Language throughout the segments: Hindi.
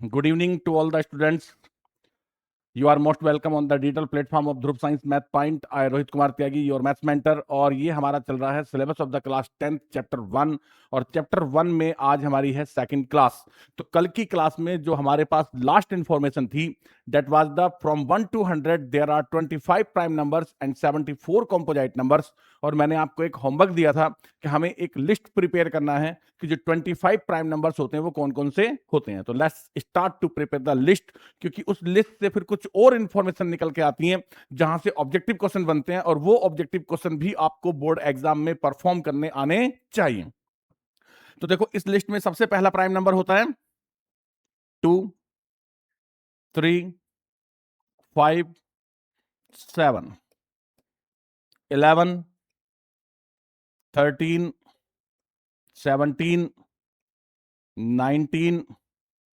Good evening to all the students. You are most welcome on the digital platform of Dhruv Science Math Point. I Rohit Kumar Tyagi, your maths mentor, और ये हमारा चल रहा है syllabus of the class 10th chapter 1, और चैप्टर 1 में आज हमारी है सेकंड क्लास। तो कल की क्लास में जो हमारे पास लास्ट इंफॉर्मेशन थी, that was the from 1 to 100 there are 25 prime numbers and 74 composite numbers. और मैंने आपको एक होमवर्क दिया था कि हमें एक लिस्ट प्रिपेयर करना है कि जो 25 प्राइम नंबर्स होते हैं वो कौन कौन से होते हैं। तो let's start to prepare the list, क्योंकि उस लिस्ट से फिर कुछ और इंफॉर्मेशन निकल के आती है जहां से ऑब्जेक्टिव क्वेश्चन बनते हैं, और वो ऑब्जेक्टिव क्वेश्चन भी आपको बोर्ड एग्जाम में परफॉर्म करने आने चाहिए। तो देखो, इस लिस्ट में सबसे पहला प्राइम नंबर होता है 2, 3, 5, 7, 11, 13, 17, 19,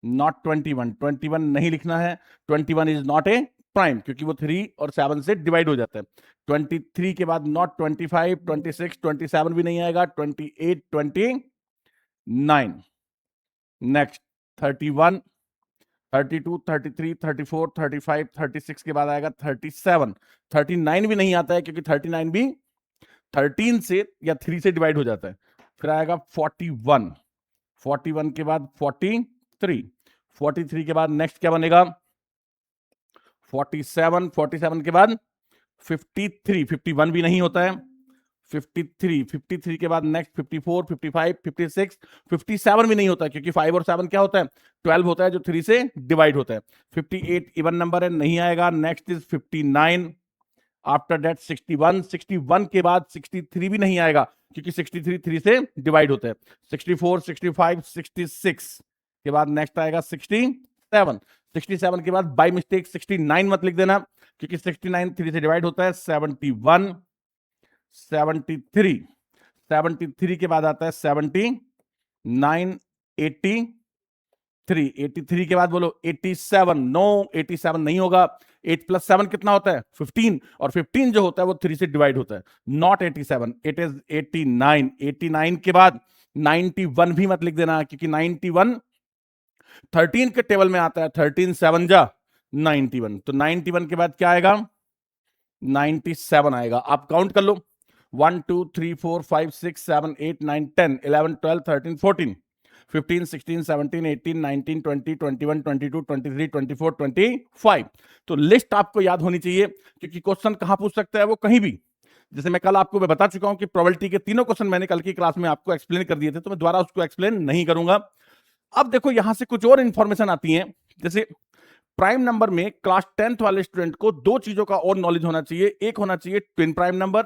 नॉट 21। 21 नहीं लिखना है, 21 इज नॉट ए प्राइम, क्योंकि वो 3 और 7 से डिवाइड हो जाता है। 23 के बाद नॉट 25, 26, 27 भी नहीं आएगा, 28, 29। नेक्स्ट 31, 32, 33, 34, 35, 36 के बाद आएगा 37। 39 भी नहीं आता है, क्योंकि 39 भी 13 से या 3 से डिवाइड हो जाता है। फिर आएगा 41, 41 के बाद 43, 43 के बाद नेक्स्ट क्या बनेगा 47, 47 के बाद 53, 51 भी नहीं होता है, 53, 53 के बाद नेक्स्ट 54, 55, 56, 57 भी नहीं होता है, क्योंकि 5 और 7 क्या होता है 12 होता है, जो 3 से डिवाइड होता है। 58 इवन नंबर है, नहीं आएगा। नेक्स्ट इज 59, आफ्टर दैट 61, 61 के बाद 63 भी नहीं आएगा, क्योंकि 63 3 से डिवाइड होता है। 64, 65, 66 के बाद नेक्स्ट आएगा 67, 67 के बाद बाय मिस्टेक 69 मत लिख देना, क्योंकि 69 3 से डिवाइड होता है। 71, 73, 73 के बाद आता है 79, 83, 83 के बाद बोलो 87। नो, 87 नहीं होगा। 8 + 7 कितना होता है 15, और 15 जो होता है वो 3 से डिवाइड होता है। Not 87, it is 89। 89 के बाद 91 भी मत लिख देना, क्योंकि 91 13 के टेबल में आता है। 13 7 जा 91, तो 91 के बाद क्या आएगा 97 आएगा। आप काउंट कर लो, 1 2 3 4 5 6 7 8 9 10 11 12 13 14 15 16 17 18 19 20 21 22 23 24 25। तो लिस्ट आपको याद होनी चाहिए, क्योंकि क्वेश्चन कहां पूछ सकता है वो कहीं भी। जैसे मैं कल आपको बता चुका हूं कि प्रोबेबिलिटी के तीनों क्वेश्चन मैंने कल की क्लास में आपको एक्सप्लेन कर दिए थे, तो मैं दोबारा उसको एक्सप्लेन नहीं करूंगा। अब देखो, यहां से कुछ और इंफॉर्मेशन आती है। जैसे प्राइम नंबर में क्लास 10th वाले स्टूडेंट को दो चीजों का और नॉलेज होना चाहिए। एक होना चाहिए ट्विन प्राइम नंबर,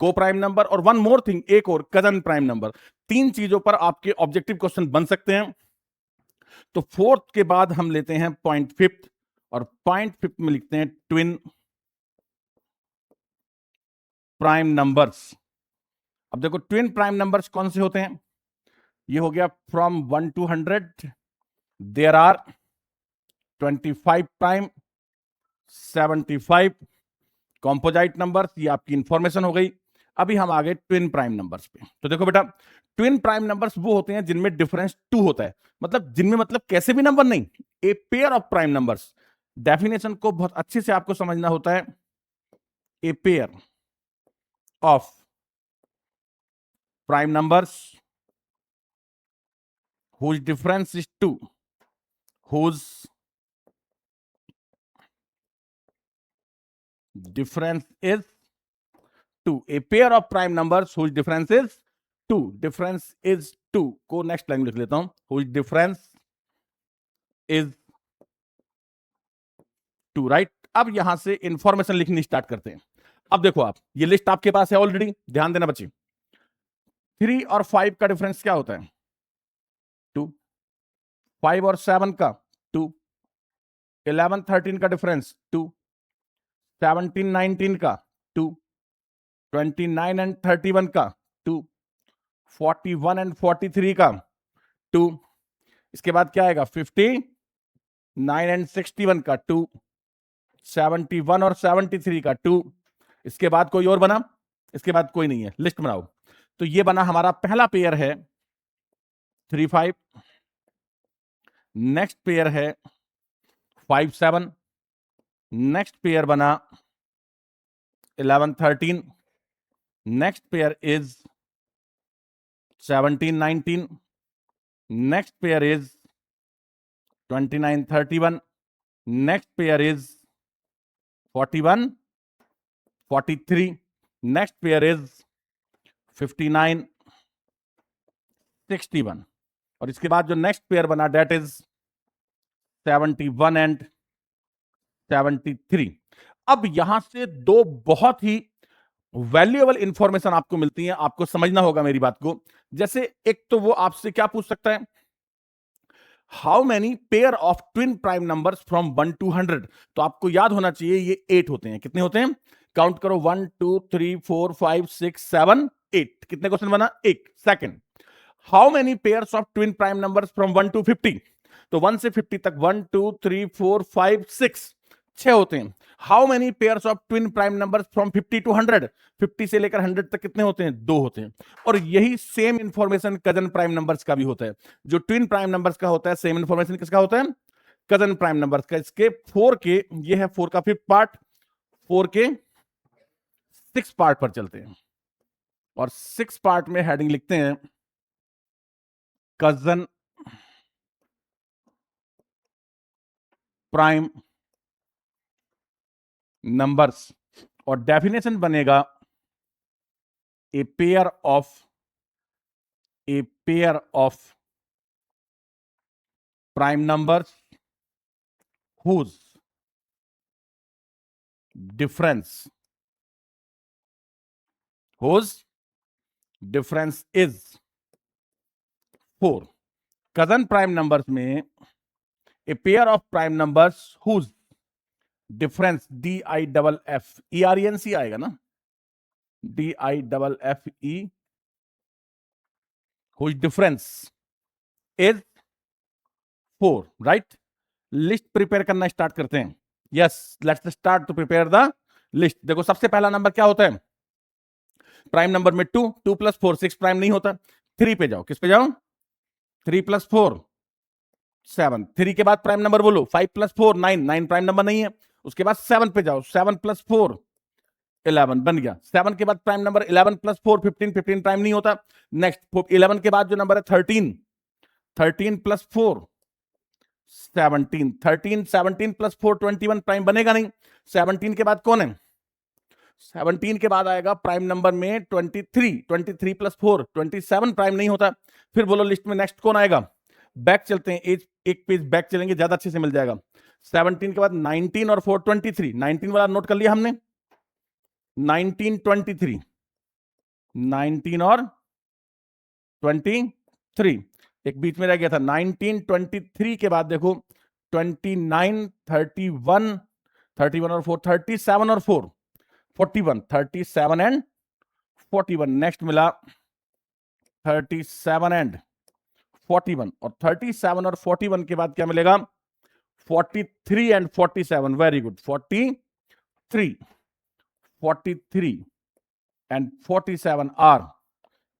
को प्राइम नंबर, और वन मोर थिंग, एक और कजन प्राइम नंबर। तीन चीजों पर आपके ऑब्जेक्टिव क्वेश्चन बन सकते हैं। तो फोर्थ के बाद हम लेते हैं पॉइंट फिफ्थ, और पॉइंट फिफ्थ में लिखते हैं ट्विन प्राइम नंबर्स। अब देखो, ट्विन प्राइम नंबर्स कौन से होते हैं। ये हो गया from 1 to 100 there are 25 prime, 75 composite numbers. ये आपकी इंफॉर्मेशन हो गई। अभी हम आ गए ट्विन प्राइम नंबर्स पे। तो देखो बेटा, ट्विन प्राइम नंबर्स वो होते हैं जिनमें डिफरेंस 2 होता है। मतलब जिनमें, मतलब कैसे भी नंबर नहीं, ए pair of prime numbers. Definition को बहुत अच्छे से आपको समझना होता है। A pair of prime numbers whose difference is 2, whose difference is 2, a pair of prime numbers whose difference is 2, difference is 2 को नेक्स्ट लाइन लिख लेता हूं, whose difference is 2, राइट। अब यहां से इंफॉर्मेशन लिखनी स्टार्ट करते हैं। अब देखो, आप ये लिस्ट आपके पास है ऑलरेडी, ध्यान देना बच्चे। 3 और 5 का डिफरेंस क्या होता है 2, 5 और 7 का 2, 11 13 का डिफरेंस 2, 17 19 का 2, 29 एंड 31 का 2, 41 एंड 43 का 2, इसके बाद क्या आएगा 59 एंड 61 का 2, 71 और 73 का 2, इसके बाद कोई और बना, इसके बाद कोई नहीं है। लिस्ट बनाओ। तो ये बना हमारा पहला पेयर है 3 5, नेक्स्ट पेयर है 5 7, नेक्स्ट पेयर बना 11 13, next pair is 17 19, next pair is 29 31, next pair is 41 43, next pair is 59 61, और इसके बाद जो नेक्स्ट पेयर बना डेट इज 71 एंड 73। अब यहां से दो बहुत ही वैल्यूएबल इंफॉर्मेशन आपको मिलती है, आपको समझना होगा मेरी बात को। जैसे एक तो वो आपसे क्या पूछ सकता है, how many pair of twin prime numbers from 1 to 100। तो आपको याद होना चाहिए ये 8 होते हैं। कितने होते हैं? काउंट करो, 1 2 3 4 5 6 7 8। कितने क्वेश्चन बना? एक। Second, how many pairs of twin prime numbers from 1 to 50। तो 1 से 50 तक 1 2 3 4 5 6 6 होते हैं। How many pairs of twin prime numbers from 50 to 100। 50 से लेकर 100 तक कितने होते हैं? 2 होते हैं। और यही same information cousin prime numbers का भी होता है। जो ट्विन प्राइम नंबर्स का होता है, सेम इंफॉर्मेशन किसका होता है? कजन प्राइम नंबर्स का। इसके 4 के, ये है 4 का 5th पार्ट, 4 के 6 पार्ट पर चलते हैं और 6 पार्ट में हेडिंग लिखते हैं कजन प्राइम नंबर्स, और डेफिनेशन बनेगा a pair of prime numbers whose difference is 4। Cousin prime numbers में a pair of prime numbers whose difference, DIFFERENC आएगा ना, DIFFE, whose difference is 4, right. List prepare करना स्टार्ट करते हैं। Yes, let's start to prepare the list. देखो, सबसे पहला नंबर क्या होता है प्राइम नंबर में? 2 2 + 4 6 प्राइम नहीं होता। 3 पे जाओ। किस पे जाओ? 3 + 4 7। 3 के बाद प्राइम नंबर बोलो। 5 + 4 9 9 प्राइम नंबर नहीं है। उसके बाद 7 पे जाओ। 7 + 4 11 बन गया। 7 के बाद प्राइम नंबर 11 + 4 15 15 प्राइम नहीं होता। नेक्स्ट 11 के बाद जो नंबर है 13 13 + 4 17 13 17 + 4 21 प्राइम बनेगा नहीं। 17 के बाद कौन है? 17 के बाद आएगा प्राइम नंबर में 23 23 + 4 27 प्राइम नहीं होता। फिर बोलो लिस्ट में नेक्स्ट कौन आएगा? बैक चलते हैं, एक पेज बैक चलेंगे, ज्यादा अच्छे से मिल जाएगा। 17 के बाद 19 और 4 23। 19 वाला नोट कर लिया हमने। 19 23 19 और 23, एक बीच में रह गया था 19 23 के बाद देखो 29 31 31 और 4 37 और 4 41 37 एंड 41। नेक्स्ट मिला 37 एंड 41, और 37 और 41 के बाद क्या मिलेगा? 43 and 47। Very good. 43 and 47 are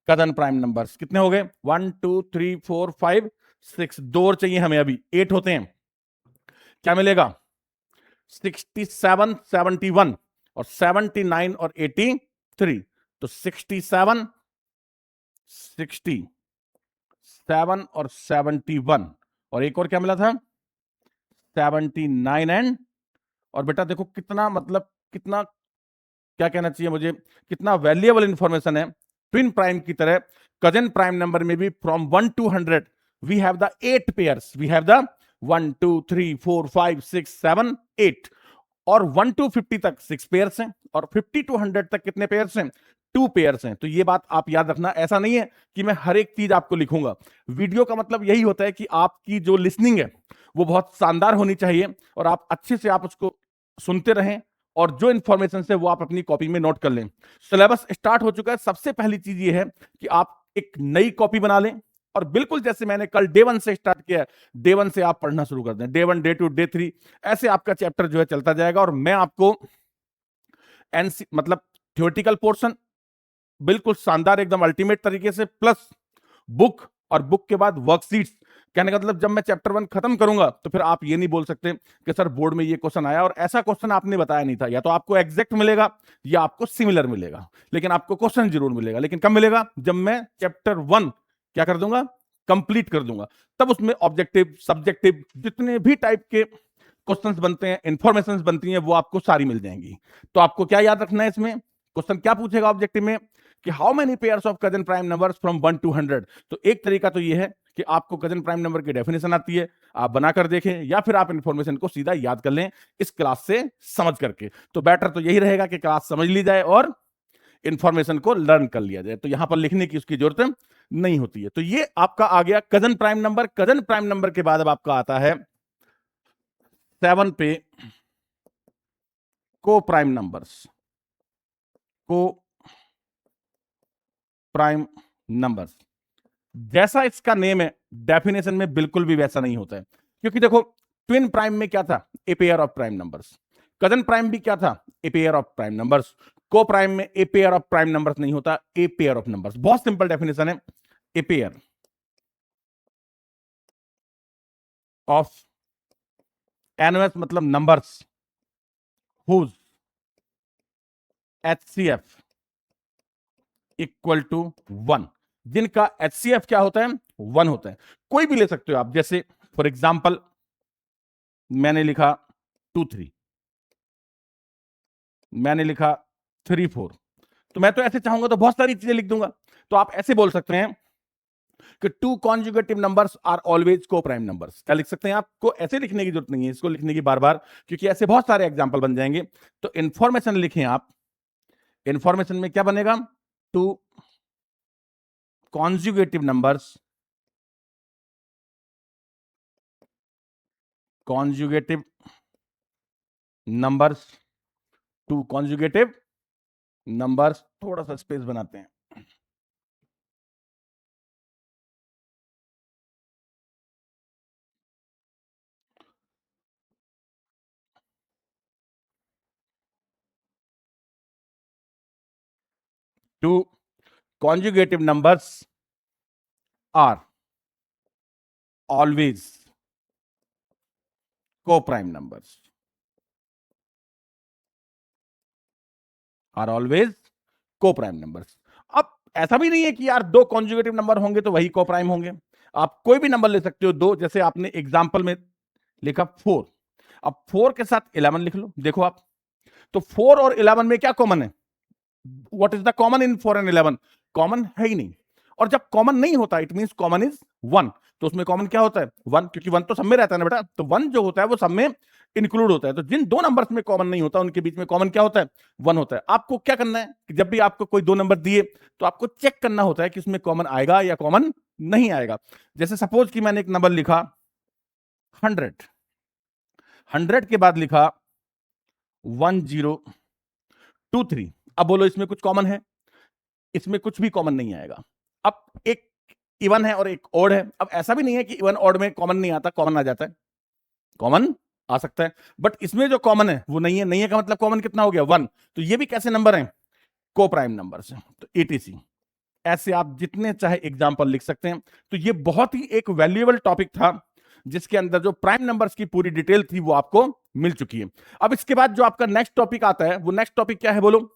cousin prime numbers. कितने हो गए? 1 2 3 4 5 6। 2 और चाहिए हमें, अभी 8 होते हैं। क्या मिलेगा? 67 71 और 79 और 83। तो 67 और 71, और एक और क्या मिला था? 79 एंड, और बेटा देखो कितना, मतलब कितना, क्या कहना चाहिए मुझे, कितना वैल्यूएबल इंफॉर्मेशन है। ट्विन प्राइम की तरह कजन प्राइम नंबर में भी from 1 to 100 we have the 8 pairs. We have the 1 2 3 4 5 6 7 8, और 1 to 50 तक 6 पेयर्स हैं, और 50 to 100 तक कितने पेयर्स हैं? 2 पेयर्स हैं। तो ये बात आप याद रखना। ऐसा नहीं है कि मैं हर एक चीज आपको लिखूंगा। वीडियो का मतलब यही होता है कि आपकी जो लिसनिंग है वो बहुत शानदार होनी चाहिए, और आप अच्छे से आप उसको सुनते रहें, और जो इंफॉर्मेशन है वो आप अपनी कॉपी में नोट कर लें। सिलेबस स्टार्ट हो चुका है। सबसे पहली चीज ये है कि आप एक नई कॉपी बना लें, और बिल्कुल जैसे मैंने कल डे 1 से स्टार्ट किया, डे 1 से आप पढ़ना शुरू कर दें। डे 1 डे 2 डे 3 ऐसे आपका चैप्टर जो है चलता जाएगा, और मैं आपको मतलब थ्योरेटिकल पोर्शन बिल्कुल शानदार, एकदम अल्टीमेट तरीके से, प्लस बुक, और बुक के बाद वर्कशीट्स, कहने का मतलब जब मैं चैप्टर 1 खत्म करूंगा तो फिर आप ये नहीं बोल सकते कि सर बोर्ड में ये क्वेश्चन आया और ऐसा क्वेश्चन आपने बताया नहीं था, या तो आपको एग्जैक्ट मिलेगा या आपको सिमिलर मिलेगा, लेकिन आपको क्वेश्चन जरूर मिलेगा। लेकिन कब मिलेगा? जब मैं चैप्टर 1 क्या कर दूंगा, कंप्लीट कर दूंगा। तब उसमें ऑब्जेक्टिव, सब्जेक्टिव, जितने भी टाइप के क्वेश्चंस बनते हैं, इंफॉर्मेशन बनती हैं, वो आपको सारी मिल जाएंगी। तो आपको क्या याद रखना है इसमें? क्वेश्चन क्या पूछेगा ऑब्जेक्टिव में कि how many pairs of cousin prime numbers from 1 to 100। तो एक तरीका तो ये है कि आपको कजन प्राइम नंबर की डेफिनेशन आती है, आप बनाकर देखें, या फिर आप इंफॉर्मेशन को सीधा याद कर लें इस क्लास से समझ करके। तो बेटर तो यही रहेगा कि क्लास समझ ली जाए और इंफॉर्मेशन को लर्न कर लिया जाए। तो यहां पर लिखने की उसकी जरूरत नहीं होती है। तो ये आपका आ गया cousin prime number. Cousin prime number के बाद अब आपका आता है 7 पे को प्राइम नंबर्स। को प्राइम नंबर्स जैसा इसका नेम है, डेफिनेशन में बिल्कुल भी वैसा नहीं होता है। क्योंकि देखो, ट्विन प्राइम में क्या था? A pair of prime numbers. Cousin prime भी क्या था? A pair of prime numbers. Coprime में a pair of prime numbers नहीं होता, ए पेयर ऑफ नंबर्स। बहुत सिंपल डेफिनेशन है, ए पेयर ऑफ एनओएस मतलब numbers whose HCF equal to 1, जिनका एचसीएफ क्या होता है? 1 होता है। कोई भी ले सकते हो आप, जैसे फॉर एग्जाम्पल मैंने लिखा 2 3, मैंने लिखा 3 4, तो मैं तो ऐसे चाहूंगा तो बहुत सारी चीजें लिख दूंगा। तो आप ऐसे बोल सकते हैं कि 2 कॉन्जुगेटिव नंबर्स आर ऑलवेज को प्राइम नंबर्स। क्या लिख सकते हैं? आपको ऐसे लिखने की जरूरत नहीं है इसको लिखने की बार बार, क्योंकि ऐसे बहुत सारे एग्जाम्पल बन जाएंगे। तो इंफॉर्मेशन लिखें आप, इंफॉर्मेशन में क्या बनेगा? 2 conjugative numbers, conjugative numbers, 2 conjugative numbers, थोड़ा सा स्पेस बनाते हैं, 2 conjugative numbers are always co-prime numbers, are always co-prime numbers। अब ऐसा भी नहीं है कि यार 2 कॉन्जुगेटिव नंबर होंगे तो वही को-प्राइम होंगे। आप कोई भी नंबर ले सकते हो दो, जैसे आपने एग्जांपल में लिखा 4, अब 4 के साथ 11 लिख लो। देखो आप, तो 4 और 11 में क्या कॉमन है? What is the common in 4 and 11? Common है ही नहीं। और जब कॉमन नहीं होता इट मींस कॉमन इज 1। तो उसमें कॉमन क्या होता है? 1, क्योंकि 1 तो सब में रहता है ना बेटा। तो 1 जो होता है वो सब में इंक्लूड होता है। तो जिन दो नंबर्स में कॉमन नहीं होता उनके बीच में कॉमन क्या होता है? 1 होता है। आपको क्या करना है कि जब भी आपको कोई दो नंबर दिए तो आपको चेक करना होता है कि उसमें कॉमन आएगा या कॉमन नहीं आएगा। जैसे सपोज कि मैंने एक नंबर लिखा 100, 100 के बाद लिखा 1023। अब बोलो इसमें कुछ कॉमन है? इसमें कुछ भी कॉमन नहीं आएगा। अब एक इवन है और एक ऑड है। अब ऐसा भी नहीं है कि इवन ऑड में कॉमन नहीं आता, कॉमन आ जाता है, कॉमन आ सकता है। बट इसमें जो कॉमन है वो नहीं है। नहीं है का मतलब कॉमन कितना हो गया? 1। तो ये भी कैसे नंबर है? को प्राइम नंबर से। तो ईटीसी ऐसे आप जितने चाहे एग्जाम्पल लिख सकते हैं। तो ये बहुत ही एक वैल्यूएबल टॉपिक था जिसके अंदर जो प्राइम नंबर्स की पूरी डिटेल थी वो आपको मिल चुकी है। अब इसके बाद जो आपका नेक्स्ट टॉपिक आता है वो नेक्स्ट टॉपिक क्या है बोलो?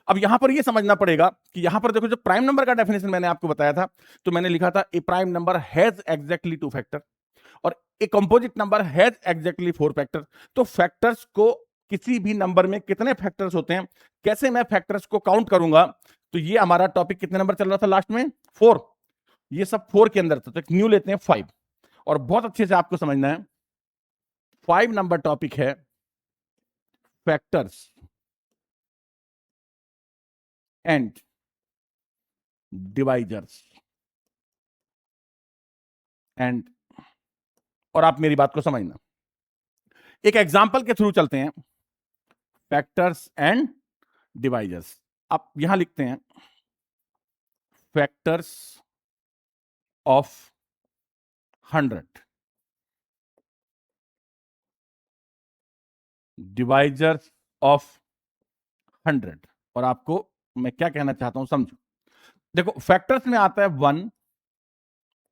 अब यहां पर यह समझना पड़ेगा कि यहां पर देखो, जो प्राइम नंबर का डेफिनेशन मैंने आपको बताया था, तो मैंने लिखा था a prime number has exactly 2 factor और a composite number has exactly 4 factor. तो फैक्टर्स को, किसी भी नंबर में कितने फैक्टर्स होते हैं, कैसे मैं फैक्टर्स को काउंट करूंगा, तो ये हमारा टॉपिक कितने नंबर चल रहा था लास्ट में? 4। ये सब 4 के अंदर था। तो एक न्यू लेते हैं 5, और बहुत अच्छे से आपको समझना है। 5 नंबर टॉपिक है फैक्टर्स एंड डिवाइजर्स एंड, और आप मेरी बात को समझना, एक एग्जांपल के थ्रू चलते हैं। फैक्टर्स एंड डिवाइजर्स, आप यहां लिखते हैं फैक्टर्स ऑफ 100, डिवाइजर्स ऑफ 100। और आपको मैं क्या कहना चाहता हूं समझो। देखो, फैक्टर्स में आता है 1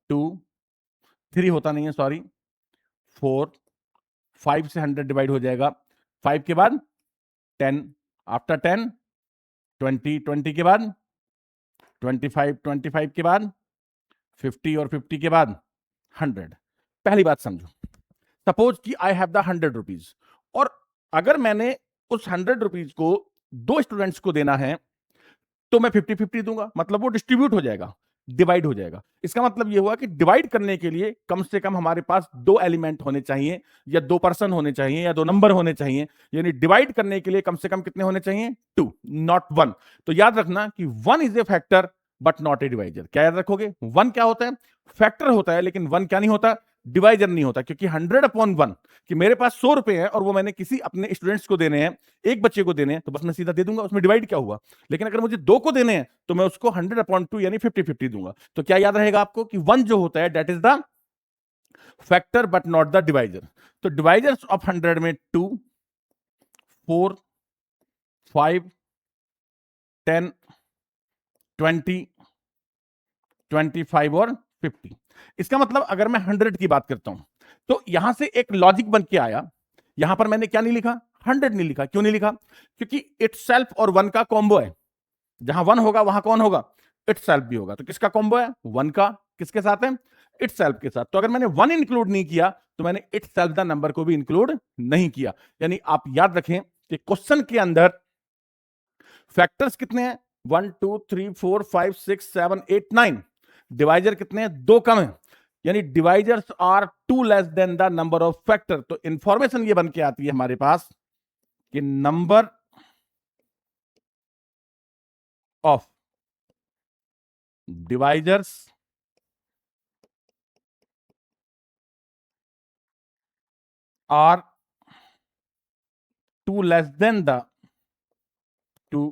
2 3 होता नहीं है, सॉरी, 4, 5 से 100 डिवाइड हो जाएगा, 5 के बाद 10, आफ्टर 10 20, 20 के बाद 25, 25 के बाद 50 और 50 के बाद 100। पहली बात समझो, सपोज कि आई हैव द 100 रुपीज, और अगर मैंने उस 100 रुपीज को 2 स्टूडेंट्स को देना है तो मैं 50-50 दूंगा, मतलब वो डिस्ट्रीब्यूट हो जाएगा, डिवाइड हो जाएगा। इसका मतलब ये हुआ कि डिवाइड करने के लिए कम से कम हमारे पास 2 एलिमेंट होने चाहिए, या 2 पर्सन होने चाहिए, या 2 नंबर होने चाहिए। यानी डिवाइड करने के लिए कम से कम कितने होने चाहिए? 2, नॉट 1। तो याद रखना कि 1 is a factor but not a divisor. क्या याद रखोगे? 1 क्या होता है? फैक्टर होता है, लेकिन 1 क्या नहीं होता? डिवाइजर नहीं होता। क्योंकि 100/1 कि मेरे पास 100 रुपए हैं और वो मैंने किसी अपने स्टूडेंट्स को देने हैं, एक बच्चे को देने हैं, तो बस मैं सीधा दे दूंगा, उसमें डिवाइड क्या हुआ। लेकिन अगर मुझे 2 को देने हैं तो मैं उसको 100/2 यानी 50-50 दूंगा। तो क्या याद रहेगा आपको कि 1 जो होता है that is the factor but not the divisor. तो डिवाइजर्स ऑफ 100 में 2, 4, 5, 10, 20, 25 और 50। इसका मतलब अगर मैं 100 की बात करता हूं तो यहां से एक लॉजिक बन के आया। यहां पर मैंने क्या नहीं लिखा? 100 नहीं लिखा। क्यों नहीं लिखा? क्योंकि इटसेल्फ और 1 का कॉम्बो है। जहां 1 होगा वहां कौन होगा? इटसेल्फ भी होगा। तो किसका कॉम्बो है? 1 का। किसके साथ है? इटसेल्फ के साथ। तो अगर मैंने 1 इंक्लूड नहीं किया तो मैंने इटसेल्फ द नंबर को भी इंक्लूड नहीं किया। यानी आप याद रखें कि क्वेश्चन के अंदर फैक्टर्स कितने हैं? 1, 2, 3, 4, 5, 6, 7, 8, 9। डिवाइजर कितने हैं? 2 कम है। यानी divisors are 2 less than the number of factor. तो इंफॉर्मेशन ये बन के आती है हमारे पास कि number of divisors are 2 less than the 2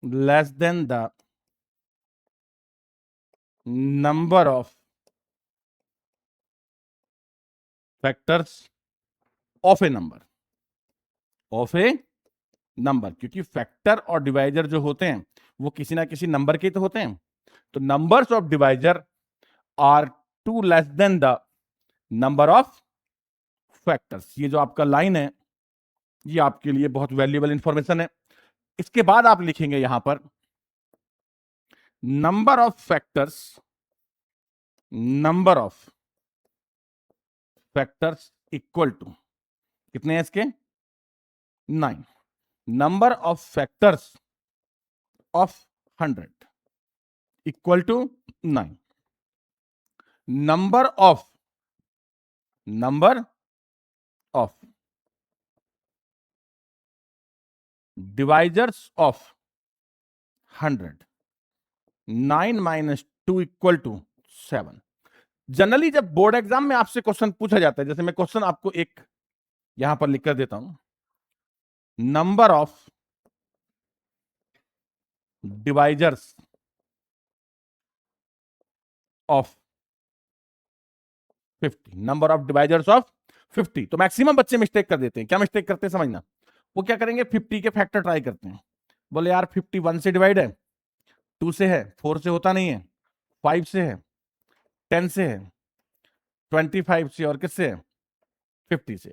less than the number of factors of a number, of a number. क्योंकि फैक्टर और डिवाइजर जो होते हैं वो किसी ना किसी नंबर के तो होते हैं। तो numbers of divisor are 2 less than the number of factors. ये जो आपका लाइन है ये आपके लिए बहुत वैल्यूएबल इंफॉर्मेशन है। इसके बाद आप लिखेंगे यहां पर number of factors, number of factors equal to कितने हैं इसके? 9। Number of factors of 100 equal to 9। Number of divisors of 100, 9 minus 2 equal to 7। Generally जब बोर्ड एग्जाम में आपसे क्वेश्चन पूछा जाता है, जैसे मैं क्वेश्चन आपको एक यहां पर लिख कर देता हूं, number of divisors of 50, number of divisors of 50। तो मैक्सिमम बच्चे मिस्टेक कर देते हैं। क्या मिस्टेक करते हैं समझना? वो क्या करेंगे? 50 के फैक्टर ट्राई करते हैं। बोले यार 50 1 से डिवाइड है, 2 से है, 4 से होता नहीं है, 5 से है, 10 से है, 25 से, और किससे है? 50 से।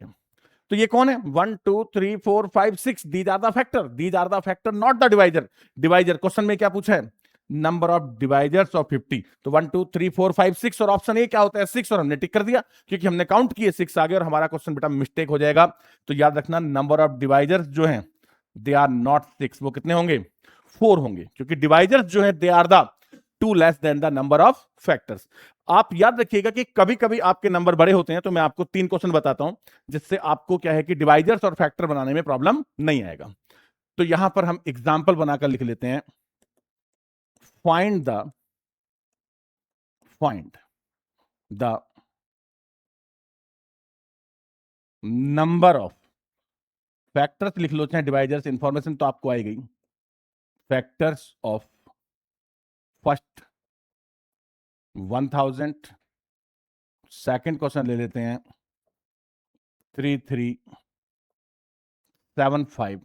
तो ये कौन है? 1, 2, 3, 4, 5, 6। These are the factor, these are the factor, not the divisor. Divisor question में क्या पूछा है? Number of divisors of 50। तो 1, 2, 3, 4, 5, 6, और ऑप्शन ए क्या होता है? 6। और हमने टिक कर दिया क्योंकि हमने काउंट किए 6 आगे, और हमारा क्वेश्चन बेटा मिस्टेक हो जाएगा। तो याद रखना नंबर ऑफ डिवाइजर्स जो हैं दे आर नॉट 6। वो कितने होंगे? 4 होंगे। क्योंकि डिवाइजर्स जो है they are the 2 less than the number of factors. आप याद रखिएगा कि कभी कभी आपके नंबर बड़े होते हैं। तो मैं आपको 3 क्वेश्चन बताता हूं जिससे आपको क्या है कि डिवाइजर्स और फैक्टर बनाने में प्रॉब्लम नहीं आएगा। तो यहां पर हम एग्जाम्पल बनाकर लिख लेते हैं, find the number of factors लिख लो, चाहे डिवाइजर्स, इंफॉर्मेशन तो आपको आई गई। Factors of first 1000, second question ले लेते हैं 3375,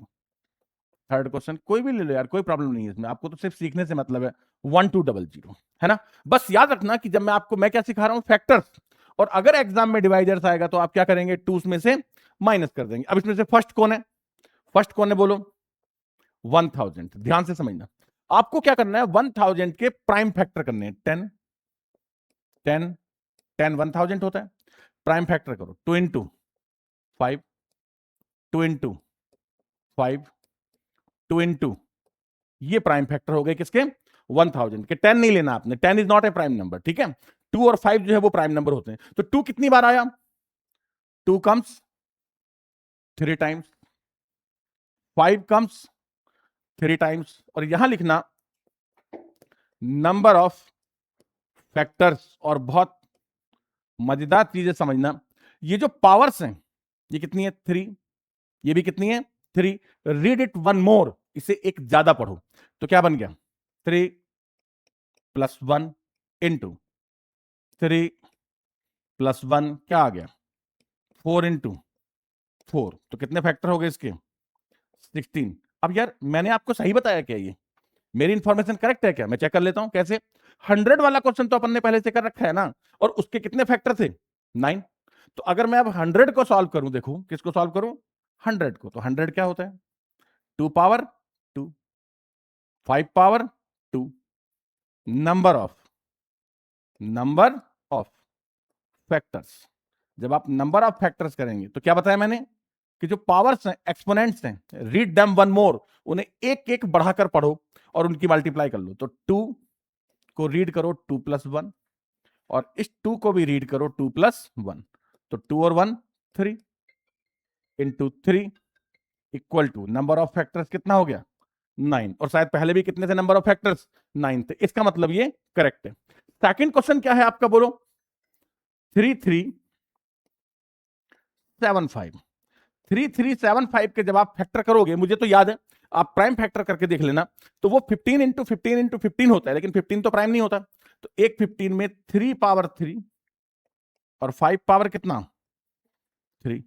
थर्ड क्वेश्चन कोई भी ले लो यार, कोई प्रॉब्लम नहीं है इसमें। आपको तो सिर्फ सीखने से मतलब है। 1200, है ना। बस याद रखना कि जब मैं क्या सिखा रहा हूं, फैक्टर्स, और अगर एग्जाम में डिवाइजर्स आएगा तो आप क्या करेंगे, 2 में से माइनस कर देंगे। अब इसमें से फर्स्ट कौन है, फर्स्ट कौन है बोलो, 1000। ध्यान से समझना, आपको क्या करना है, 1000 के प्राइम फैक्टर करने हैं। 10 10 10 1000 होता है, प्राइम फैक्टर करो, 2 इंटू 5, 2 इंटू 5, 2 इंटू, ये प्राइम फैक्टर हो गए किसके, 1000 के। 10 नहीं लेना आपने, 10 is not a prime number, ठीक है। 2 और 5 जो है वो प्राइम नंबर होते हैं। तो 2 कितनी बार आया, 2 कम्स 3 टाइम्स, 5 कम्स 3 टाइम्स, और यहां लिखना नंबर ऑफ फैक्टर्स। और बहुत मजेदार चीजें समझना, ये जो पावर्स हैं ये कितनी है, 3, ये भी कितनी है, 3। रीड इट वन मोर, इसे एक ज्यादा पढ़ो, तो क्या बन गया, 3 + 1 इंटू 3 + 1 क्या आ गया, 4 इंटू 4। तो कितने फैक्टर हो गए इसके, 16। अब यार मैंने आपको सही बताया क्या, ये मेरी इंफॉर्मेशन करेक्ट है क्या, मैं चेक कर लेता हूं कैसे। 100 वाला क्वेश्चन तो अपन ने पहले से कर रखा है ना, और उसके कितने फैक्टर थे, 9। तो अगर मैं अब 100 को सॉल्व करूं, देखो किसको सॉल्व करूं, 100 को, तो 100 क्या होता है, 2 power 2, 5 power 2, number of factors. जब आप नंबर ऑफ फैक्टर्स करेंगे तो क्या बताया मैंने, कि जो पावर्स हैं, एक्सपोनेंट्स हैं, रीड देम वन मोर, उन्हें एक एक बढ़ाकर पढ़ो और उनकी मल्टीप्लाई कर लो। तो 2 को रीड करो 2 + 1, और इस 2 को भी रीड करो 2 + 1। तो 2 और 1 3 into 3 equal to number of factors कितना हो गया, 9। और शायद पहले भी कितने थे नंबर ऑफ फैक्टर्स, 9 थे। इसका मतलब ये करेक्ट है। सेकंड क्वेश्चन क्या है आपका, बोलो, 3375। 3375 के जब आप फैक्टर करोगे, मुझे तो याद है, आप प्राइम फैक्टर करके देख लेना, तो वो 15 इंटू 15 इंटू 15 होता है, लेकिन 15 तो प्राइम नहीं होता। तो एक 15 में 3 पावर 3 और 5 पावर कितना, 3।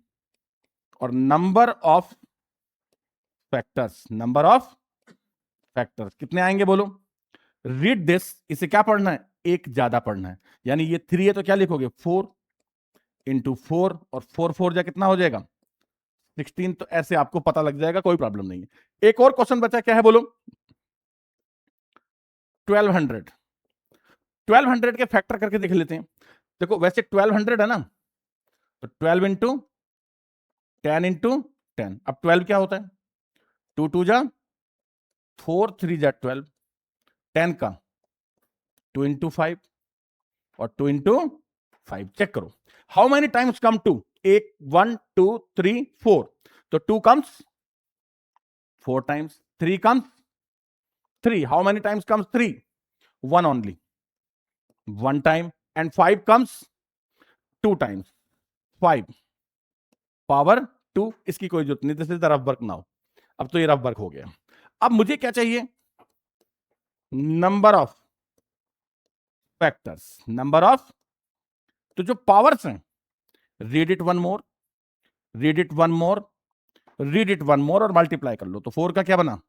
और नंबर ऑफ फैक्टर्स कितने आएंगे बोलो, रीड दिस, इसे क्या पढ़ना है, एक ज्यादा पढ़ना है। यानी ये 3 है तो क्या लिखोगे, 4 इंटू 4, और 4 4 जा कितना हो जाएगा, 16। तो ऐसे आपको पता लग जाएगा, कोई प्रॉब्लम नहीं है। एक और क्वेश्चन बचा, क्या है बोलो, 1200। 1200 के फैक्टर करके देख लेते हैं। देखो वैसे 1200 है ना, तो 12 इंटू 10 इंटू 10। अब 12 क्या होता है, 2 2 जा 4, 3 जा 12, 10 का 2 इंटू 5 और 2 इंटू 5। चेक करो, हाउ मेनी टाइम्स कम 2, 1 2 3 4। तो 2 comes 4 times, 3 comes 3, how many times comes 3, 1 only, 1 time. And 5 comes 2 times, 5 power 2। इसकी कोई जरूरत नहीं, this is the rough work now. अब तो ये रफ वर्क हो गया। अब मुझे क्या चाहिए, number of factors, number of, तो जो पावर्स हैं, read it one more, read it one more, read it one more, और मल्टीप्लाई कर लो। तो 4 का क्या बना,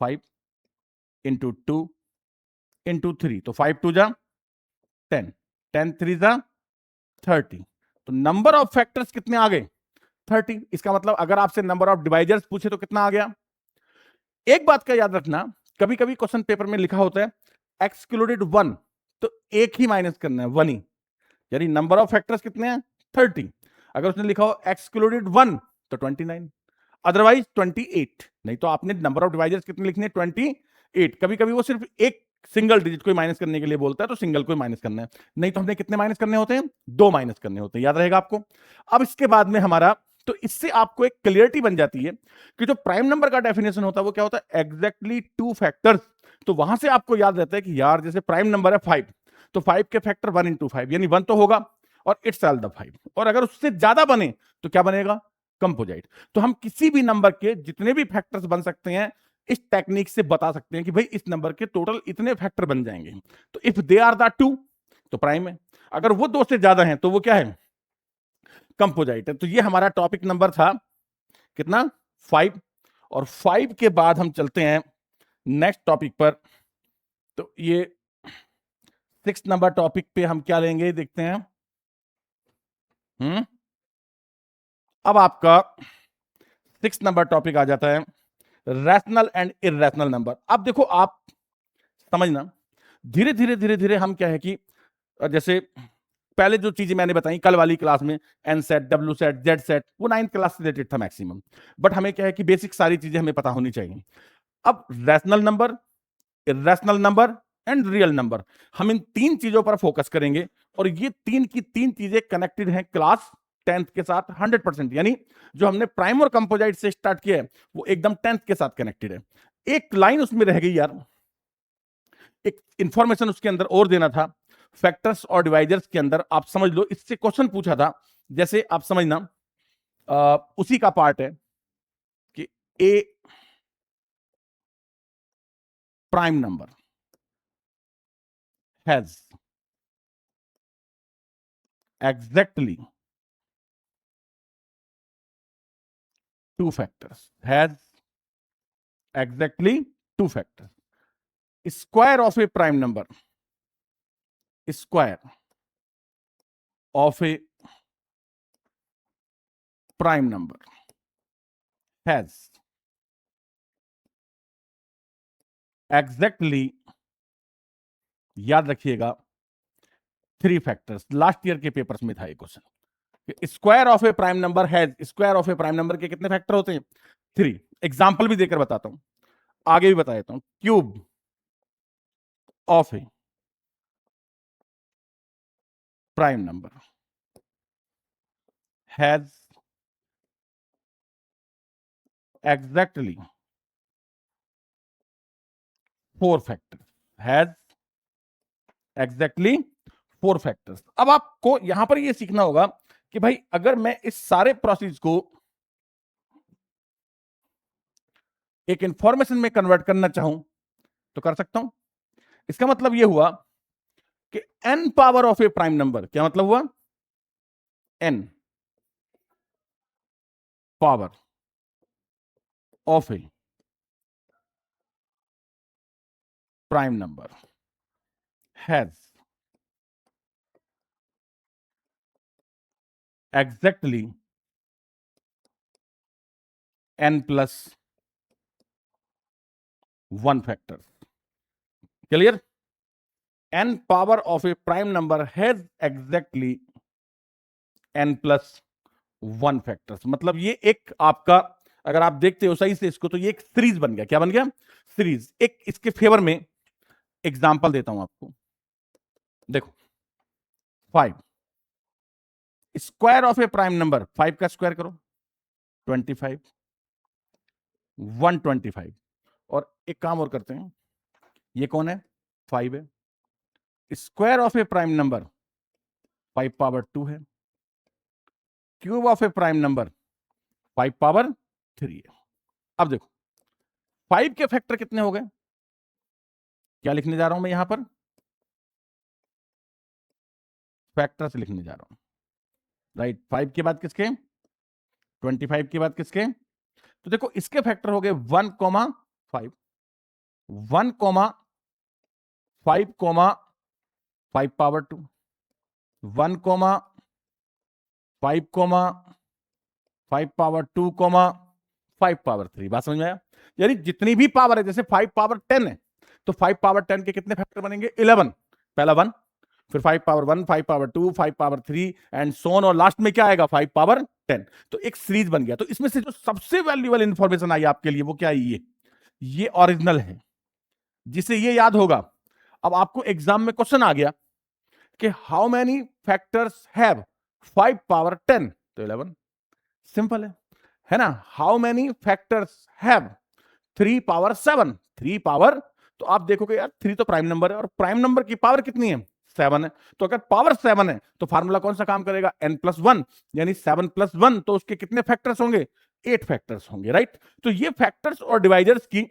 5 इंटू 2 इंटू 3। तो 5 2 जा 10, 10 3 जा 30। तो नंबर ऑफ फैक्टर्स कितने आ गए, 30। इसका मतलब अगर आपसे नंबर ऑफ डिवाइजर्स पूछे तो कितना आ गया। एक बात का याद रखना, कभी कभी क्वेश्चन पेपर में लिखा होता है एक्सक्लूडेड 1, तो एक ही माइनस करना है, 1 ही, यानी नंबर ऑफ फैक्टर्स कितने हैं, 30। अगर उसने लिखा हो एक्सक्लूडेड 1 तो 29, अदरवाइज 28। नहीं तो आपने नंबर ऑफ डिवाइजर्स कितने लिखने, 28। कभी कभी वो सिर्फ एक सिंगल डिजिट को माइनस करने के लिए बोलता है, तो सिंगल को माइनस करना है। नहीं तो हमने कितने माइनस करने होते हैं, 2 माइनस करने होते हैं, याद रहेगा आपको। अब इसके बाद में हमारा, तो इससे आपको एक क्लियरिटी बन जाती है कि जो प्राइम नंबर का डेफिनेशन होता है वो क्या होता है, एग्जैक्टली 2 फैक्टर्स। तो वहां से आपको याद रहता है कि यार जैसे प्राइम नंबर है 5, तो 5 के फैक्टर 1 इंटू 5, यानी 1 तो होगा, और इट्स ऑल द 5। और अगर उससे ज्यादा बने तो क्या बनेगा, कंपोजिट। तो हम किसी भी नंबर के जितने भी फैक्टर्स बन सकते हैं, इस टेक्निक से बता सकते हैं कि भाई इस नंबर के टोटल इतने फैक्टर बन जाएंगे। तो इफ दे आर द 2 तो प्राइम है, अगर वो 2 से ज्यादा हैं तो वो क्या है, कंपोजिट है। तो ये हमारा टॉपिक नंबर था कितना, 5। और 5 के बाद हम चलते हैं नेक्स्ट टॉपिक पर, तो ये 6 नंबर टॉपिक पे हम क्या लेंगे देखते हैं। अब आपका 6 नंबर टॉपिक आ जाता है रैशनल एंड इरैशनल नंबर। अब देखो आप समझना, धीरे धीरे धीरे धीरे हम क्या है कि जैसे पहले जो चीजें मैंने बताई कल वाली क्लास में, N set, W set, Z set, वो 9th क्लास से रिलेटेड था मैक्सिमम, बट हमें क्या है कि बेसिक सारी चीजें हमें पता होनी चाहिए। अब rational number, irrational number and real number, हम इन 3 चीजों पर फोकस करेंगे, और ये 3 की 3 चीजें कनेक्टेड हैं क्लास 10th के साथ 100%। यानी जो हमने प्राइम और कंपोजिट से स्टार्ट किया है वो एकदम 10th के साथ कनेक्टेड है। एक लाइन उसमें रह गई यार, एक इंफॉर्मेशन उसके अंदर और देना था, फैक्टर्स और डिवाइजर्स के अंदर। आप समझ लो, इससे क्वेश्चन पूछा था, जैसे आप समझना उसी का पार्ट है कि a prime number has exactly 2 factors, has exactly 2 factors. Square of a prime number, square of a prime number has exactly, याद रखिएगा 3 फैक्टर्स। लास्ट ईयर के पेपर्स में था ये question. Square of a prime number has, square of a prime number के कितने फैक्टर होते हैं? 3। एग्जाम्पल भी देकर बताता हूं, आगे भी बता देता हूं। Cube of a prime number has exactly 4 factors, has exactly 4 factors. अब आपको यहां पर यह सीखना होगा कि भाई अगर मैं इस सारे प्रोसेस को एक इंफॉर्मेशन में कन्वर्ट करना चाहूं तो कर सकता हूं। इसका मतलब यह हुआ कि n power of a prime number, क्या मतलब हुआ? n power of a prime number has exactly n plus 1 factor. Clear? n power of a prime number has exactly n plus 1 factors. मतलब ये एक आपका, अगर आप देखते हो सही से इसको, तो ये एक सीरीज बन गया। क्या बन गया? सीरीज। एक इसके फेवर में एग्जांपल देता हूं आपको, देखो 5, square of a prime number, 5 का स्क्वायर करो 25, 125। और एक काम और करते हैं, ये कौन है? 5 है। Square of a prime number 5 power 2 है। Cube of a prime number 5 power 3 है। अब देखो 5 के फैक्टर कितने हो गए? क्या लिखने जा रहा हूं मैं यहां पर? फैक्टर्स लिखने जा रहा हूं, राइट। 5 के बाद किसके? 25 के बाद किसके? तो देखो इसके फैक्टर हो गए 1,5, 1,5, 5 पावर 2, 1,5, 5 पावर 2, 5 पावर 3। बात समझ में आया? यानी जितनी भी पावर है, जैसे 5 पावर 10 है, तो 5 पावर 10 के कितने फैक्टर बनेंगे? 11। पहला 1, फिर 5 पावर 1, 5 पावर 2, 5 पावर 3 एंड सोन, और लास्ट में क्या आएगा? 5 पावर 10। तो एक सीरीज बन गया। तो इसमें से जो सबसे वैल्यूएबल इंफॉर्मेशन आई आपके लिए वो क्या है? ये ओरिजिनल है, जिसे ये याद होगा। अब आपको एग्जाम में क्वेश्चन आ गया कि how many factors have 5 power 10? तो 11। सिंपल है ना? How many factors have 3 power 7? 3 power, तो आप देखोगे यार 3 तो प्राइम नंबर है, और प्राइम नंबर की पावर कितनी है? 7 है। तो अगर पावर 7 है तो फार्मूला कौन सा काम करेगा? n+1, यानी 7 + 1, तो उसके कितने फैक्टर्स होंगे? 8 फैक्टर्स होंगे, राइट। तो ये फैक्टर्स और डिवाइजर्स की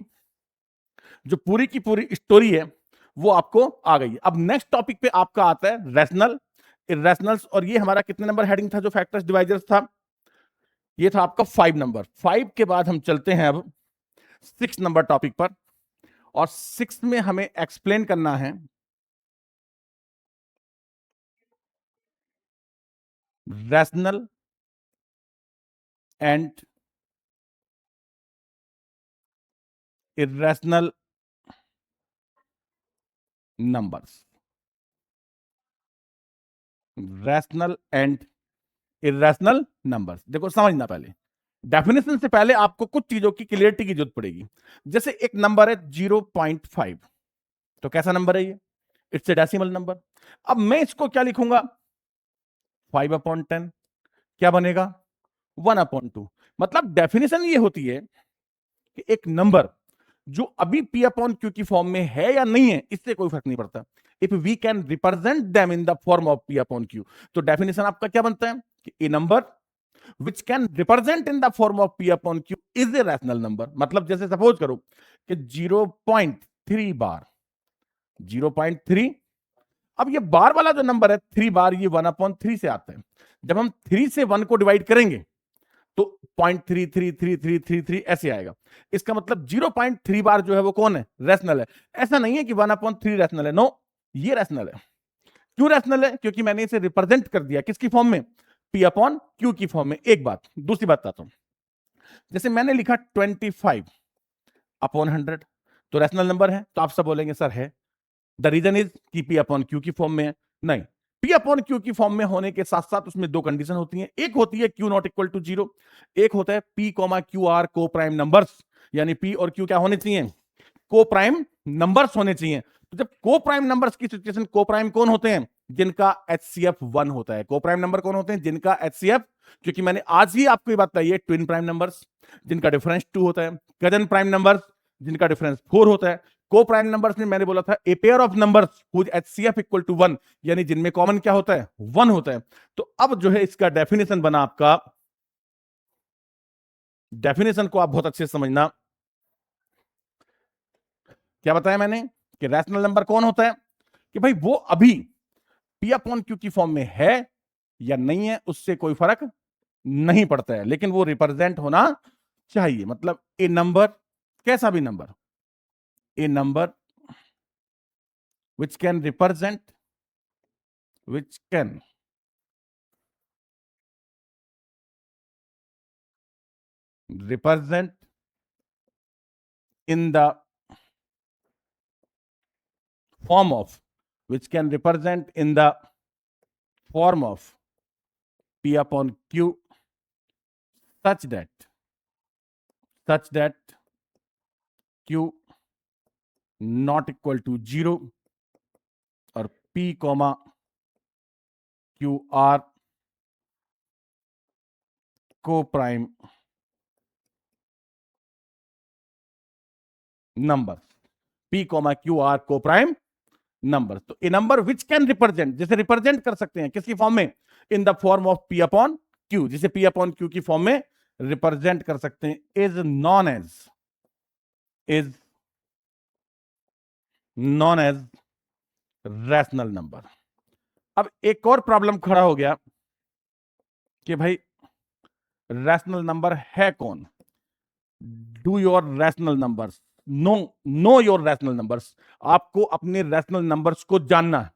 जो पूरी की पूरी स्टोरी है वो आपको आ गई है। अब नेक्स्ट टॉपिक पे आपका आता है रैशनल, इरैशनल्स, और ये हमारा कितने नंबर हेडिंग था जो फैक्टर्स डिवाइजर्स था? ये था आपका 5 नंबर। 5 के बाद हम चलते हैं अब 6 नंबर टॉपिक पर, और 6 में हमें एक्सप्लेन करना है rational and irrational numbers. Rational and irrational numbers, देखो समझना, पहले डेफिनेशन से पहले आपको कुछ चीजों की क्लियरिटी की जरूरत पड़ेगी। जैसे एक नंबर है 0.5, तो कैसा नंबर है ये? It's a decimal number. अब मैं इसको क्या लिखूंगा? 5/10। क्या बनेगा? 1/2। मतलब डेफिनेशन ये होती है कि एक नंबर जो अभी P अपॉन Q की फॉर्म में है या नहीं है, इससे कोई फर्क नहीं पड़ता। If we can represent them in the form of P upon Q, तो डेफिनेशन आपका क्या बनता है कि a number which can represent in the form of P upon Q is a rational number. मतलब जैसे सपोज करो कि 0.3 बार, 0.3। अब ये बार वाला जो नंबर है 3 बार, ये 1/3 से आता है। जब हम 3 से 1 को डिवाइड करेंगे तो 0.333333 ऐसे आएगा। इसका मतलब 0.3 बार जो है वो कौन है? रैशनल है। ऐसा नहीं है कि 1/3 रैशनल है, नो, ये रैशनल है। क्यों रैशनल है? क्योंकि मैंने इसे रिप्रेजेंट कर दिया किसकी फॉर्म में? P अपॉन Q की फॉर्म में। एक बात, दूसरी बात बताता हूं। जैसे मैंने लिखा 25/100, तो रैशनल नंबर है? तो आप सब बोलेंगे सर है। द रीजन इज कि P अपॉन Q की फॉर्म में है। नहीं, P अपॉन Q की फॉर्म में होने के साथ साथ उसमें दो कंडीशन होती हैं। एक होती है Q नॉट इक्वल टू 0, एक होता है P Q R को प्राइम नंबर्स, यानी P और Q क्या होने चाहिए? को प्राइम नंबर्स होने चाहिए। तो जब को प्राइम नंबर्स की सिचुएशन, को प्राइम कौन होते हैं? जिनका HCF 1 होता है। को प्राइम नंबर कौन होते हैं? जिनका HCF, क्योंकि मैंने आज ही आपको ये बात बताई है, ट्विन प्राइम नंबर्स जिनका डिफरेंस 2 होता है, कजन प्राइम नंबर्स जिनका डिफरेंस 4 होता है। को प्राइम नंबर्स में मैंने बोला था a pair of numbers whose HCF equal to 1, यानी जिनमें कॉमन क्या होता है? 1 होता है। तो अब जो है इसका डेफिनेशन बना आपका, डेफिनेशन को आप बहुत अच्छे से समझना। क्या बताया मैंने कि रैशनल नंबर कौन होता है? कि भाई वो अभी P अपॉन Q की फॉर्म में है या नहीं है, उससे कोई फर्क नहीं पड़ता है, लेकिन वो रिप्रेजेंट होना चाहिए। मतलब ए नंबर, कैसा भी number, A number which can represent, which can represent in the form of, which can represent in the form of P upon Q such that Q not equal to 0 और P Q R को prime number, P Q R को प्राइम नंबर। तो a number which can represent, जैसे रिप्रेजेंट कर सकते हैं किसकी फॉर्म में? In the form of P upon Q, जिसे P अपॉन Q की फॉर्म में रिप्रेजेंट कर सकते हैं, is known as rational number. अब एक और प्रॉब्लम खड़ा हो गया कि भाई रैशनल नंबर है कौन? Do your rational numbers know your rational numbers. आपको अपने रैशनल नंबर्स को जानना है।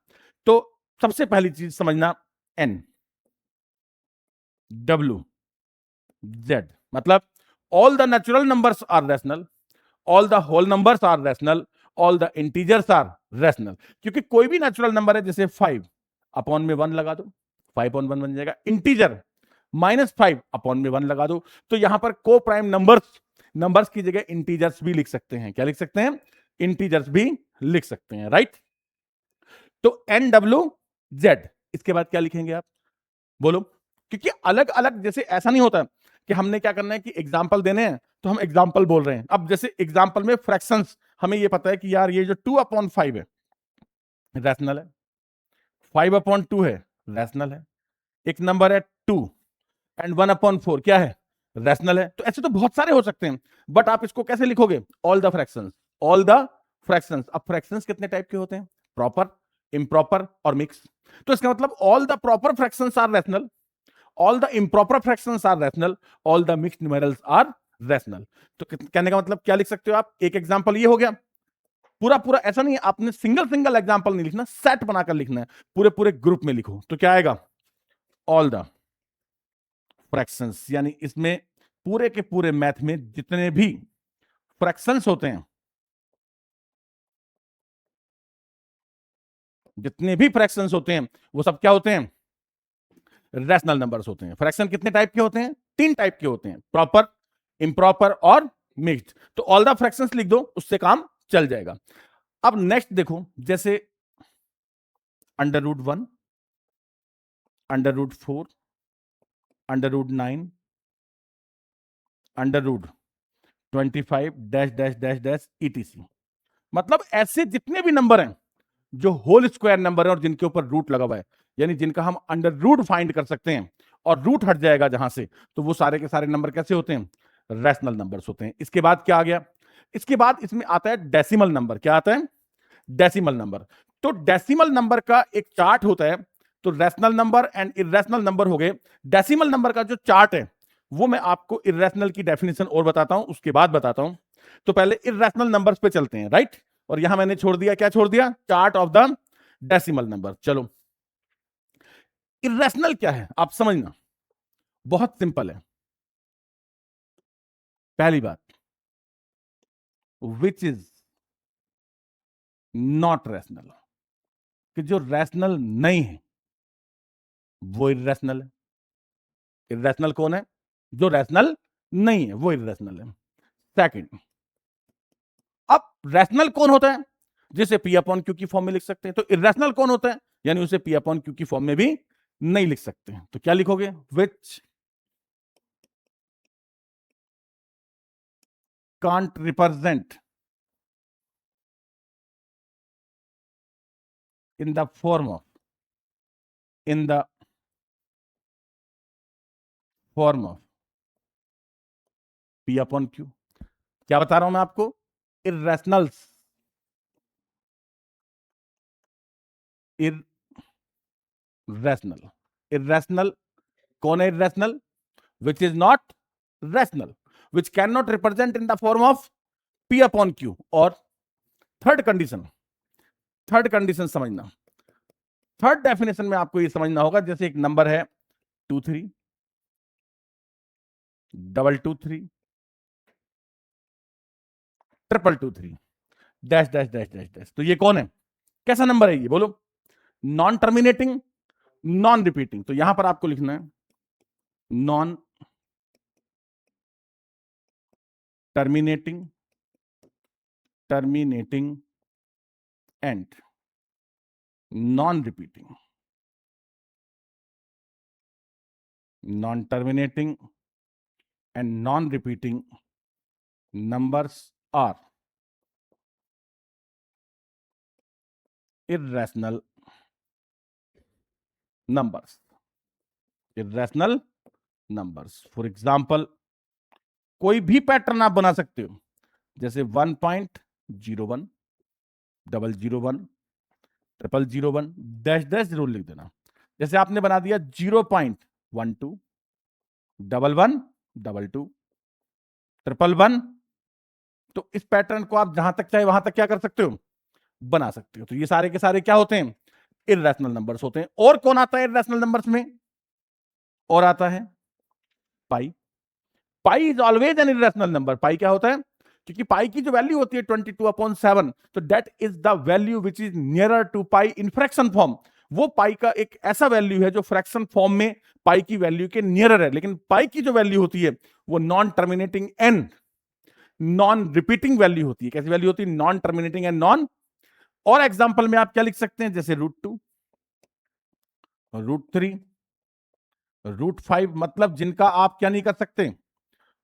तो सबसे पहली चीज समझना, N W Z, मतलब all the natural numbers are rational, all the whole numbers are rational, all the integers are rational. क्योंकि कोई भी नेचुरल नंबर है, जैसे 5 अपॉन में 1 लगा दो, 5/1 बन जाएगा। इंटीजर -5 अपॉन में 1 लगा दो। तो यहां पर को प्राइम नंबर्स की जगह इंटीजर्स भी लिख सकते हैं। क्या लिख सकते हैं? इंटीजर्स भी लिख सकते हैं, राइट। तो NWZ, इसके बाद क्या लिखेंगे आप? बोलो। क्योंकि अलग अलग, जैसे ऐसा नहीं होता कि हमने क्या करना है कि एग्जाम्पल देने हैं तो हम एग्जाम्पल बोल रहे हैं। अब जैसे एग्जाम्पल में फ्रैक्शंस, हमें ये पता है कि यार ये जो 2/5 है रैशनल है, 5/2 है रैशनल है, एक नंबर है 2 एंड 1/4 क्या है? रैशनल है। तो ऐसे तो बहुत सारे हो सकते हैं, बट आप इसको कैसे लिखोगे? All the fractions, all the fractions. अब फ्रैक्शंस कितने टाइप के होते हैं? प्रॉपर, इम्प्रॉपर और मिक्स। तो इसका मतलब all the proper fractions are rational, all the improper fractions are rational, all the mixed numerals are rational. तो कहने का मतलब क्या लिख सकते हो आप? एक एग्जांपल ये हो गया पूरा पूरा ऐसा नहीं है, आपने सिंगल सिंगल एग्जांपल नहीं लिखना, सेट बनाकर लिखना है, पूरे पूरे ग्रुप में लिखो। तो क्या आएगा, ऑल द फ्रैक्शंस, यानी इसमें पूरे के पूरे मैथ में जितने भी फ्रैक्शंस होते हैं, जितने भी फ्रैक्शंस होते हैं वो सब क्या होते हैं, रैशनल नंबर्स होते हैं। फ्रैक्शन कितने टाइप के होते हैं, 3 टाइप के होते हैं, प्रॉपर, इम्प्रॉपर और मिक्स्ड। तो ऑल द फ्रैक्शंस लिख दो, उससे काम चल जाएगा। अब नेक्स्ट देखो, जैसे √1, √4, √9, √25 dash dash dash dash ETC। मतलब ऐसे जितने भी नंबर हैं जो होल स्क्वायर नंबर है और जिनके ऊपर रूट लगा हुआ है, यानी जिनका हम अंडर रूट फाइंड कर सकते हैं और रूट हट जाएगा जहां से, तो वो सारे के सारे नंबर कैसे होते हैं, रैशनल नंबर्स होते हैं। इसके बाद क्या आ गया, इसके बाद इसमें आता है डेसिमल नंबर। क्या आता है, डेसिमल नंबर। तो डेसिमल नंबर का एक चार्ट होता है, तो rational number and irrational number हो गए। डेसिमल नंबर का जो चार्ट है वो मैं आपको इरेशनल की डेफिनेशन और बताता हूं, उसके बाद बताता हूं। तो पहले इरेशनल नंबर्स पे चलते हैं, राइट। और यहां मैंने छोड़ दिया, क्या छोड़ दिया, chart of the decimal number. चलो, इरेशनल क्या है आप समझना, बहुत सिंपल है। पहली बात, विच इज नॉट रैशनल, कि जो रैशनल नहीं है वो इरेशनल है। इरेशनल कौन है, जो रैशनल नहीं है वो इरेशनल है। सेकंड, अब रैशनल कौन होता है, जिसे P अपॉन Q की फॉर्म में लिख सकते हैं। तो इरेशनल कौन होता है, यानी उसे P अपॉन Q की फॉर्म में भी नहीं लिख सकते हैं। तो क्या लिखोगे, which can't represent in the form of in the form of P upon Q। क्या बता रहा हूं मैं आपको, इरेशनल्स, इरेशनल, इरेशनल कौन है, irrational which is not rational, which can not represent in the form of P upon Q। और थर्ड कंडीशन, थर्ड कंडीशन समझना, थर्ड डेफिनेशन में आपको ये समझना होगा, जैसे एक नंबर है 23, 223, 333 dash dash dash dash dash. तो ये कौन है, कैसा नंबर है ये, बोलो। Non terminating, non repeating. तो यहां पर आपको लिखना है non terminating, terminating and non repeating, non terminating and non repeating numbers are irrational numbers, irrational numbers। For example, कोई भी पैटर्न आप बना सकते हो, जैसे 1.01, 001, 001 डैश डैश जरूर लिख देना। जैसे आपने बना दिया 0.12, 11, 22, 111, तो इस पैटर्न को आप जहां तक चाहे वहां तक क्या कर सकते हो, बना सकते हो। तो ये सारे के सारे क्या होते हैं, इरेशनल नंबर्स होते हैं। और कौन आता है इरेशनल नंबर्स में, और आता है pi. Pi is always an irrational number. Pi क्या होता है, क्योंकि पाई की जो वैल्यू होती है 22/7, तो that is the value which is nearer to pi in fraction form. वो पाई का एक ऐसा वैल्यू है जो फ्रैक्शन फॉर्म में पाई की वैल्यू के नियरर है। लेकिन पाई की जो वैल्यू होती है वो non terminating and non repeating value होती है। कैसी वैल्यू होती है, नॉन टर्मिनेटिंग एंड नॉन। और एग्जांपल में आप क्या लिख सकते हैं, जैसे √2, √3, √5, मतलब जिनका आप क्या नहीं कर सकते,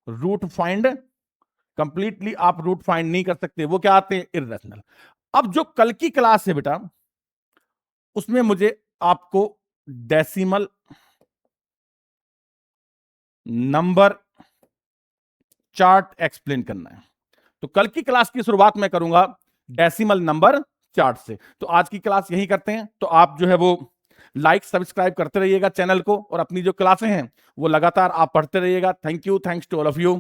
रूट फाइंड, कंप्लीटली आप रूट फाइंड नहीं कर सकते, वो क्या आते हैं, इरेशनल। अब जो कल की क्लास है बेटा, उसमें मुझे आपको डेसिमल नंबर चार्ट एक्सप्लेन करना है। तो कल की क्लास की शुरुआत मैं करूंगा डेसिमल नंबर चार्ट से। तो आज की क्लास यही करते हैं। तो आप जो है वो लाइक सब्सक्राइब करते रहिएगा चैनल को, और अपनी जो क्लासें हैं वो लगातार आप पढ़ते रहिएगा। Thank you, thanks to all of you.